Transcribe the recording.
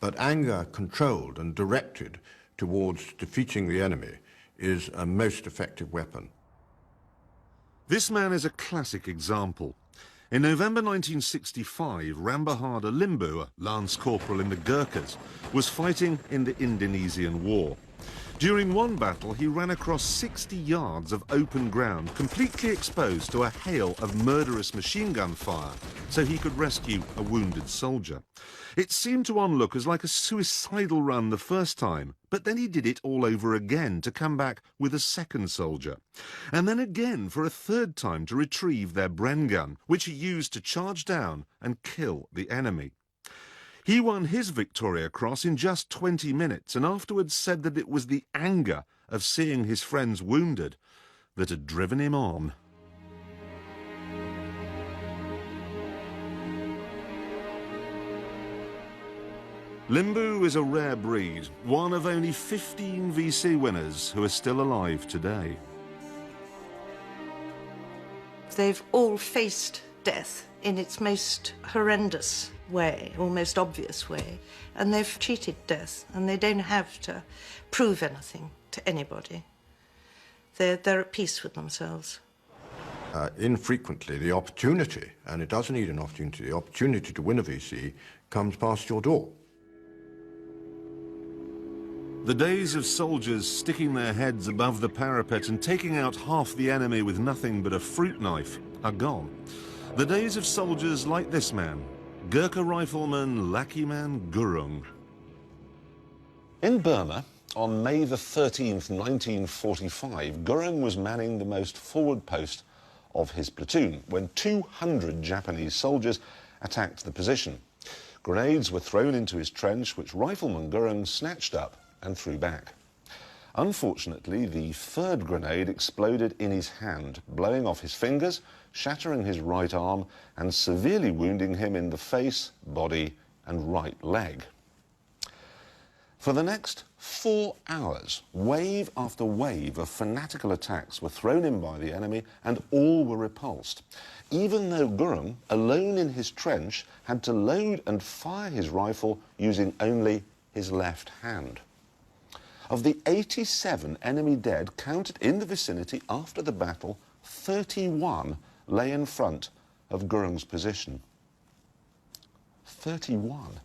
But anger controlled and directed towards defeating the enemy is a most effective weapon. This man is a classic example. In November 1965, Rambahadur Limbu, a lance corporal in the Gurkhas, was fighting in the Indonesian War. During one battle, he ran across 60 yards of open ground, completely exposed to a hail of murderous machine gun fire, so he could rescue a wounded soldier. It seemed to onlookers like a suicidal run the first time, but then he did it all over again to come back with a second soldier. And then again for a third time to retrieve their Bren gun, which he used to charge down and kill the enemy. He won his Victoria Cross in just 20 minutes and afterwards said that it was the anger of seeing his friends wounded that had driven him on. Limbu is a rare breed, one of only 15 VC winners who are still alive today. They've all faced death in its most horrendous way, or most obvious way, and they've cheated death, and they don't have to prove anything to anybody. They're at peace with themselves. Infrequently, the opportunity, and it doesn't need an opportunity, the opportunity to win a VC comes past your door. The days of soldiers sticking their heads above the parapet and taking out half the enemy with nothing but a fruit knife are gone. The days of soldiers like this man, Gurkha rifleman Lakiman Gurung. In Burma, on May the 13th, 1945, Gurung was manning the most forward post of his platoon when 200 Japanese soldiers attacked the position. Grenades were thrown into his trench, which Rifleman Gurung snatched up and threw back. Unfortunately, the third grenade exploded in his hand, blowing off his fingers, shattering his right arm and severely wounding him in the face, body and right leg. For the next 4 hours, wave after wave of fanatical attacks were thrown in by the enemy and all were repulsed, even though Gurung, alone in his trench, had to load and fire his rifle using only his left hand. Of the 87 enemy dead counted in the vicinity after the battle, 31 lay in front of Gurung's position. 31.